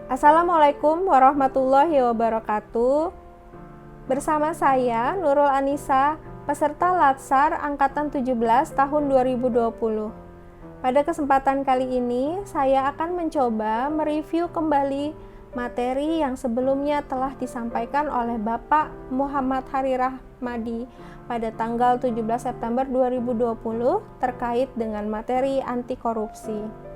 Assalamualaikum warahmatullahi wabarakatuh. Bersama saya Nurul Anissa, peserta Latsar angkatan 17 tahun 2020. Pada kesempatan kali ini, saya akan mencoba mereview kembali materi yang sebelumnya telah disampaikan oleh Bapak Muhammad Hari Rahmadi pada tanggal 17 September 2020 terkait dengan materi anti korupsi.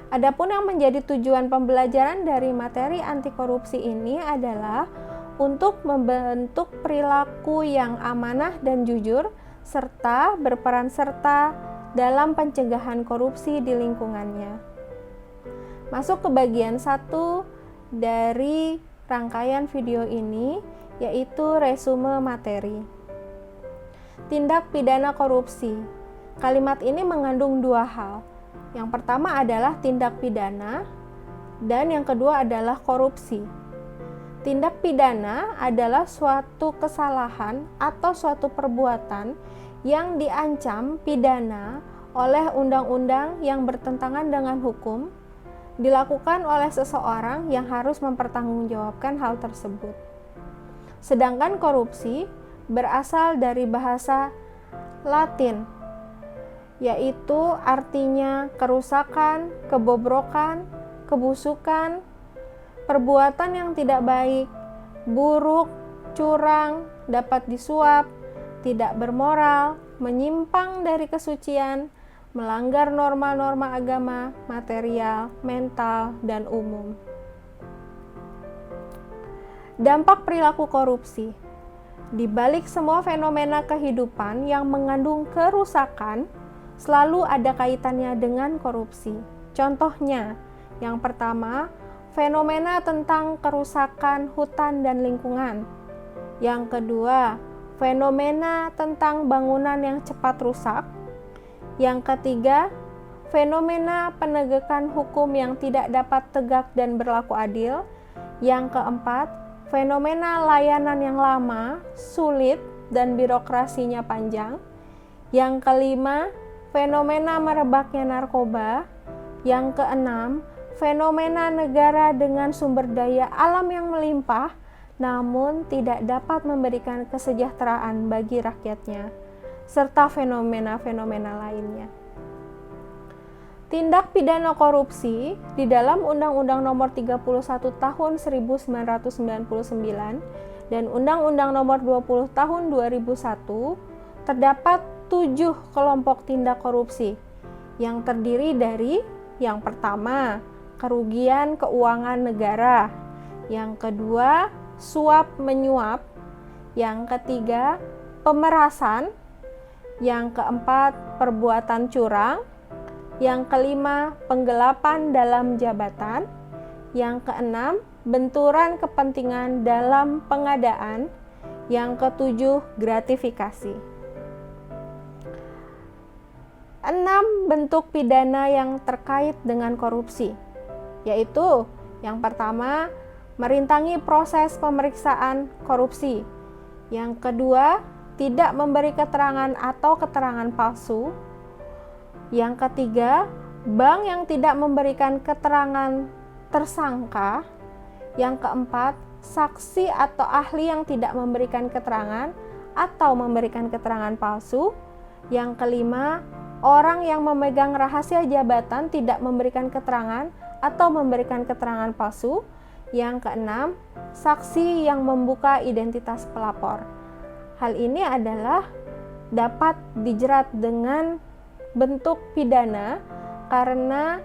Adapun yang menjadi tujuan pembelajaran dari materi anti korupsi ini adalah untuk membentuk perilaku yang amanah dan jujur serta berperan serta dalam pencegahan korupsi di lingkungannya. Masuk ke bagian 1 dari rangkaian video ini, yaitu resume materi. Tindak pidana korupsi. Kalimat ini mengandung dua hal. Yang pertama adalah tindak pidana, dan yang kedua adalah korupsi. Tindak pidana adalah suatu kesalahan atau suatu perbuatan yang diancam pidana oleh undang-undang yang bertentangan dengan hukum, dilakukan oleh seseorang yang harus mempertanggungjawabkan hal tersebut. Sedangkan korupsi berasal dari bahasa Latin, yaitu artinya kerusakan, kebobrokan, kebusukan, perbuatan yang tidak baik, buruk, curang, dapat disuap, tidak bermoral, menyimpang dari kesucian, melanggar norma-norma agama, material, mental, dan umum. Dampak perilaku korupsi. Di balik semua fenomena kehidupan yang mengandung kerusakan, selalu ada kaitannya dengan korupsi. Contohnya, yang pertama, fenomena tentang kerusakan hutan dan lingkungan. Yang kedua, fenomena tentang bangunan yang cepat rusak. Yang ketiga, fenomena penegakan hukum yang tidak dapat tegak dan berlaku adil. Yang keempat, fenomena layanan yang lama, sulit, dan birokrasinya panjang. Yang kelima, fenomena merebaknya narkoba. Yang keenam, fenomena negara dengan sumber daya alam yang melimpah namun tidak dapat memberikan kesejahteraan bagi rakyatnya, serta fenomena-fenomena lainnya. Tindak pidana korupsi di dalam Undang-Undang Nomor 31 Tahun 1999 dan Undang-Undang Nomor 20 Tahun 2001 terdapat 7 kelompok tindak korupsi yang terdiri dari yang pertama, kerugian keuangan negara. Yang kedua, suap menyuap. Yang ketiga, pemerasan. Yang keempat, perbuatan curang. Yang kelima, penggelapan dalam jabatan. Yang keenam, benturan kepentingan dalam pengadaan. Yang ketujuh, gratifikasi. 6 bentuk pidana yang terkait dengan korupsi, yaitu yang pertama, merintangi proses pemeriksaan korupsi. Yang kedua, tidak memberi keterangan atau keterangan palsu. Yang ketiga, bank yang tidak memberikan keterangan tersangka. Yang keempat, saksi atau ahli yang tidak memberikan keterangan atau memberikan keterangan palsu. Yang kelima, orang yang memegang rahasia jabatan tidak memberikan keterangan atau memberikan keterangan palsu. Yang keenam, saksi yang membuka identitas pelapor. Hal ini adalah dapat dijerat dengan bentuk pidana karena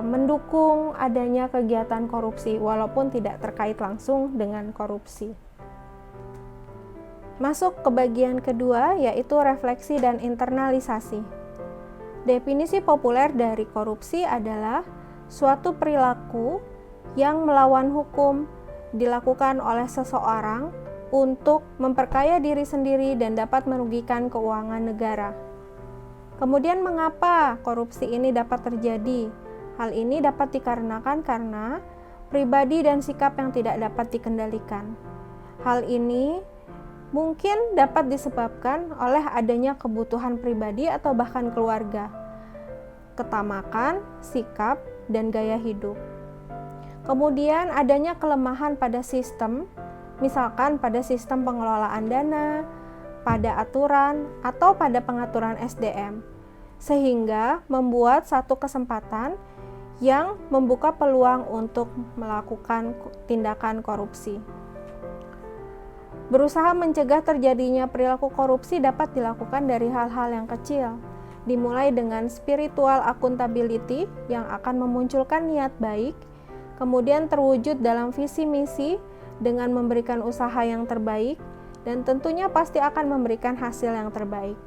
mendukung adanya kegiatan korupsi walaupun tidak terkait langsung dengan korupsi. Masuk ke bagian kedua, yaitu refleksi dan internalisasi. Definisi populer dari korupsi adalah suatu perilaku yang melawan hukum dilakukan oleh seseorang untuk memperkaya diri sendiri dan dapat merugikan keuangan negara. Kemudian mengapa korupsi ini dapat terjadi? Hal ini dapat dikarenakan karena pribadi dan sikap yang tidak dapat dikendalikan. Hal ini mungkin dapat disebabkan oleh adanya kebutuhan pribadi atau bahkan keluarga, ketamakan, sikap, dan gaya hidup. Kemudian adanya kelemahan pada sistem, misalkan pada sistem pengelolaan dana, pada aturan, atau pada pengaturan SDM, sehingga membuat satu kesempatan yang membuka peluang untuk melakukan tindakan korupsi. Berusaha mencegah terjadinya perilaku korupsi dapat dilakukan dari hal-hal yang kecil, dimulai dengan spiritual accountability yang akan memunculkan niat baik, kemudian terwujud dalam visi misi dengan memberikan usaha yang terbaik, dan tentunya pasti akan memberikan hasil yang terbaik.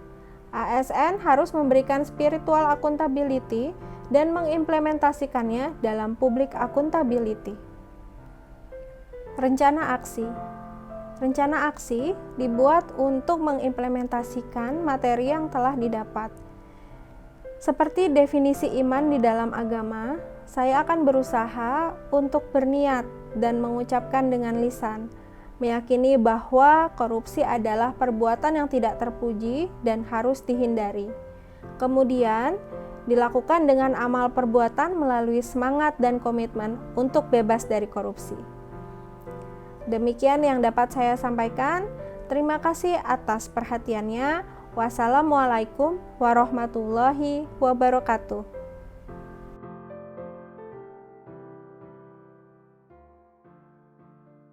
ASN harus memberikan spiritual accountability dan mengimplementasikannya dalam public accountability. Rencana aksi. Rencana aksi dibuat untuk mengimplementasikan materi yang telah didapat. Seperti definisi iman di dalam agama, saya akan berusaha untuk berniat dan mengucapkan dengan lisan, meyakini bahwa korupsi adalah perbuatan yang tidak terpuji dan harus dihindari. Kemudian, dilakukan dengan amal perbuatan melalui semangat dan komitmen untuk bebas dari korupsi. Demikian yang dapat saya sampaikan. Terima kasih atas perhatiannya. Wassalamualaikum warahmatullahi wabarakatuh.